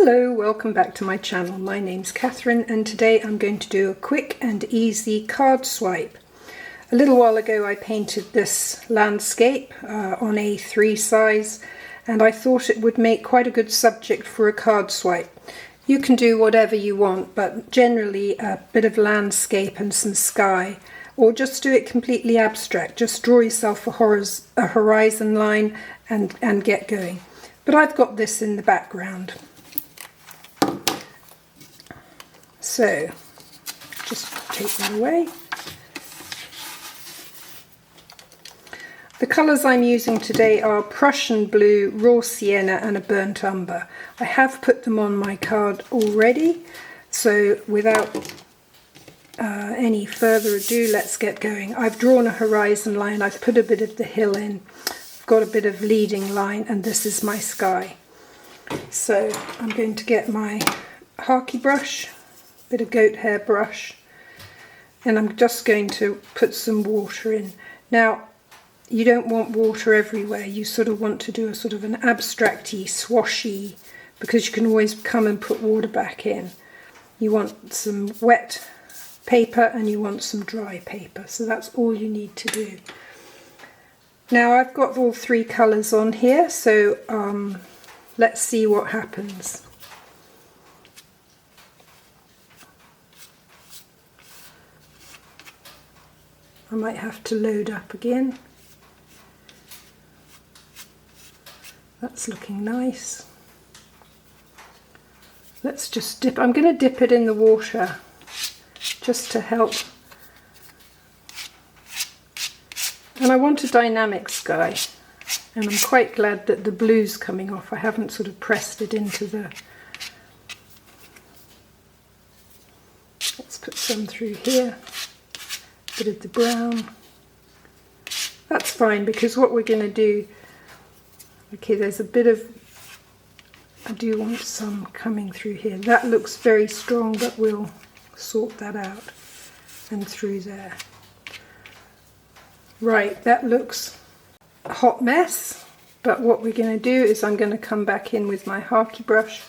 Hello, welcome back to my channel. My name's Catherine and today I'm going to do a quick and easy card swipe. A little while ago I painted this landscape on A3 size and I thought it would make quite a good subject for a card swipe. You can do whatever you want, but generally a bit of landscape and some sky, or just do it completely abstract. Just draw yourself a horizon line and get going. But I've got this in the background. So, just take that away. The colours I'm using today are Prussian Blue, Raw Sienna and a Burnt Umber. I have put them on my card already, so without any further ado, let's get going. I've drawn a horizon line, I've put a bit of the hill in, I've got a bit of leading line, and this is my sky. So I'm going to get my Hake brush, bit of goat hair brush, and I'm just going to put some water in. Now, you don't want water everywhere, you sort of want to do a sort of an abstracty, swashy, because you can always come and put water back in. You want some wet paper and you want some dry paper, so that's all you need to do. Now I've got all three colours on here, so let's see what happens. I might have to load up again. That's looking nice. Let's just dip. I'm going to dip it in the water just to help. And I want a dynamic sky. And I'm quite glad that the blue's coming off. I haven't sort of pressed it into the... Let's put some through here. Bit of the brown. That's fine, because what we're going to do, okay, there's a bit of, I do want some coming through here. That looks very strong, but we'll sort that out. And through there. Right, that looks a hot mess, but what we're going to do is I'm going to come back in with my Hake brush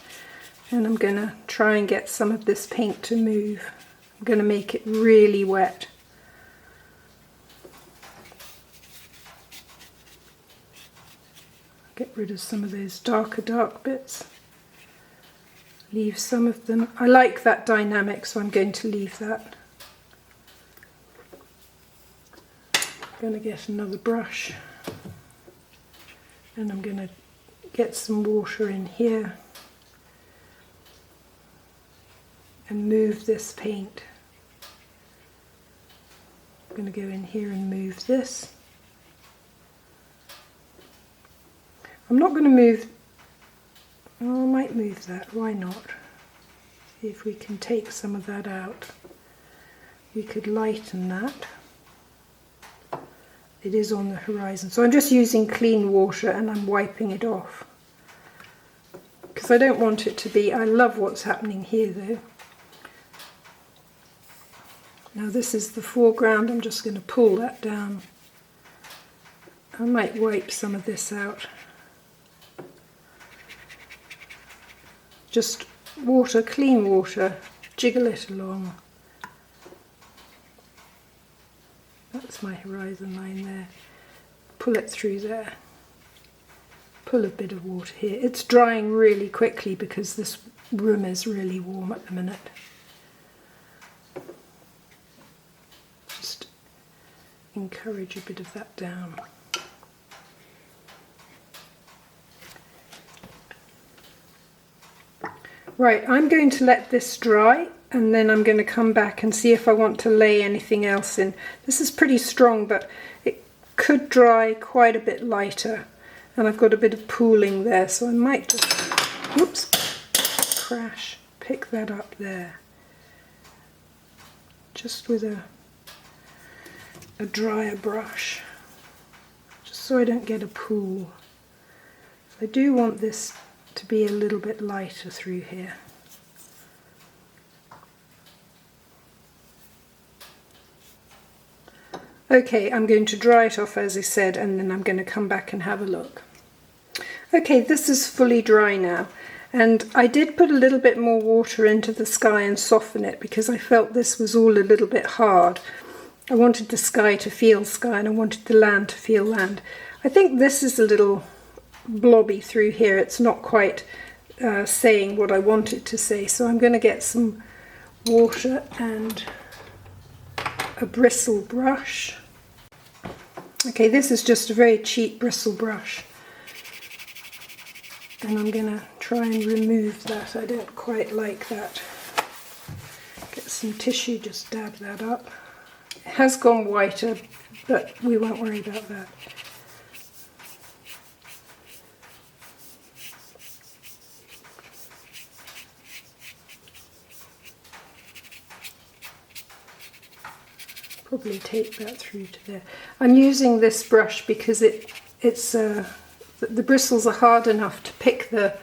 and I'm going to try and get some of this paint to move. I'm going to make it really wet. Get rid of some of those dark bits. Leave some of them. I like that dynamic, so I'm going to leave that. I'm going to get another brush and I'm going to get some water in here and move this paint. I'm going to go in here and move this. I'm not going to move, oh, I might move that, why not? See if we can take some of that out. We could lighten that. It is on the horizon, so I'm just using clean water and I'm wiping it off. Because I don't want it to be, I love what's happening here though. Now this is the foreground, I'm just going to pull that down. I might wipe some of this out. Just water, clean water, jiggle it along. That's my horizon line there. Pull it through there. Pull a bit of water here. It's drying really quickly because this room is really warm at the minute. Just encourage a bit of that down. Right, I'm going to let this dry and then I'm going to come back and see if I want to lay anything else in. This is pretty strong, but it could dry quite a bit lighter. And I've got a bit of pooling there, so I might just, whoops, crash, pick that up there. Just with a drier brush, just so I don't get a pool. I do want this to be a little bit lighter through here. Okay, I'm going to dry it off as I said, and then I'm going to come back and have a look. Okay, this is fully dry now, And I did put a little bit more water into the sky and soften it because I felt this was all a little bit hard. I wanted the sky to feel sky and I wanted the land to feel land. I think this is a little blobby through here. It's not quite saying what I want it to say. So I'm going to get some water and a bristle brush. Okay, this is just a very cheap bristle brush. And I'm going to try and remove that. I don't quite like that. Get some tissue, just dab that up. It has gone whiter, but we won't worry about that. Probably take that through to there. I'm using this brush because the bristles are hard enough to pick the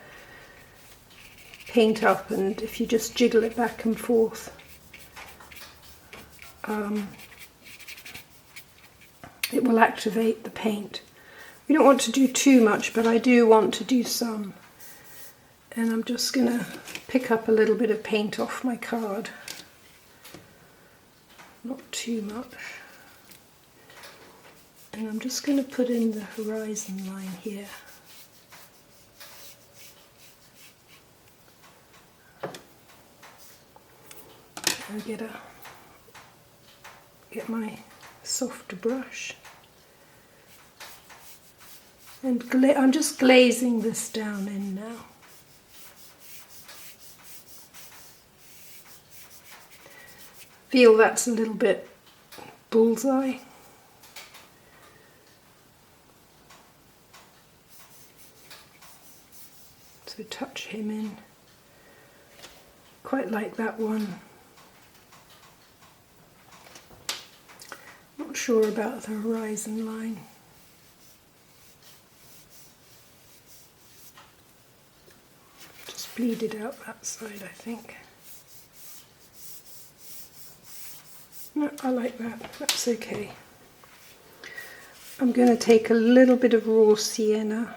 paint up, and if you just jiggle it back and forth, it will activate the paint. We don't want to do too much, but I do want to do some. And I'm just going to pick up a little bit of paint off my card. Not too much. And I'm just going to put in the horizon line here. And get my soft brush. And I'm just glazing this down in now. Feel that's a little bit bullseye. So touch him in. Quite like that one. Not sure about the horizon line. Just bleed it out that side, I think. No, I like that. That's okay. I'm going to take a little bit of raw sienna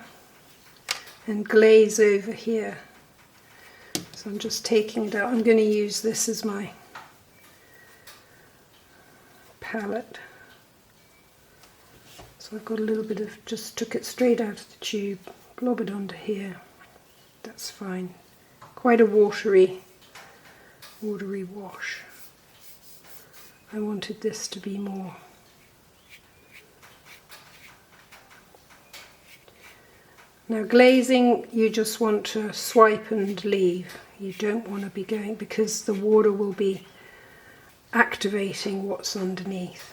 and glaze over here. So I'm just taking it out. I'm going to use this as my palette. So I've got a little bit of, just took it straight out of the tube, blob it onto here. That's fine. Quite a watery wash. I wanted this to be more. Now glazing, you just want to swipe and leave. You don't want to be going, because the water will be activating what's underneath.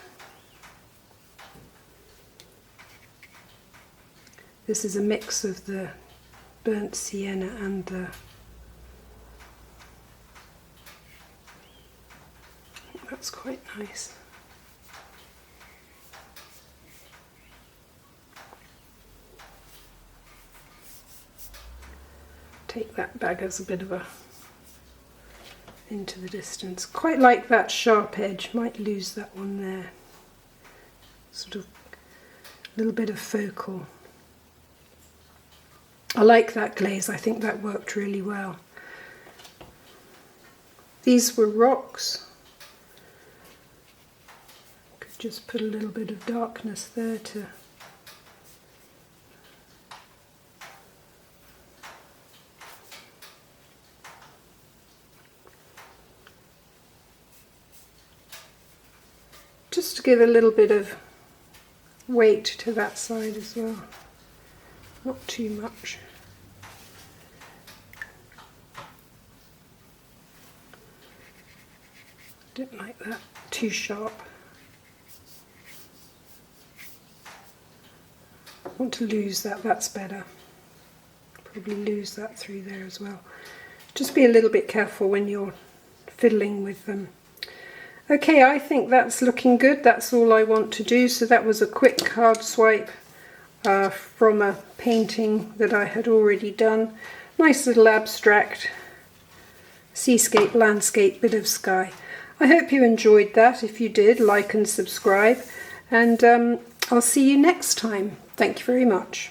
This is a mix of the burnt sienna and the that's quite nice. Take that back as a bit of a into the distance. Quite like that sharp edge, might lose that one there. Sort of a little bit of focal. I like that glaze, I think that worked really well. These were rocks. Could just put a little bit of darkness there to just to give a little bit of weight to that side as well. Not too much. Don't like that too sharp. I want to lose that, that's better. Probably lose that through there as well. Just be a little bit careful when you're fiddling with them. Okay, I think that's looking good. That's all I want to do. So that was a quick card swipe from a painting that I had already done. Nice little abstract seascape, landscape, bit of sky. I hope you enjoyed that. If you did, like and subscribe, and I'll see you next time. Thank you very much.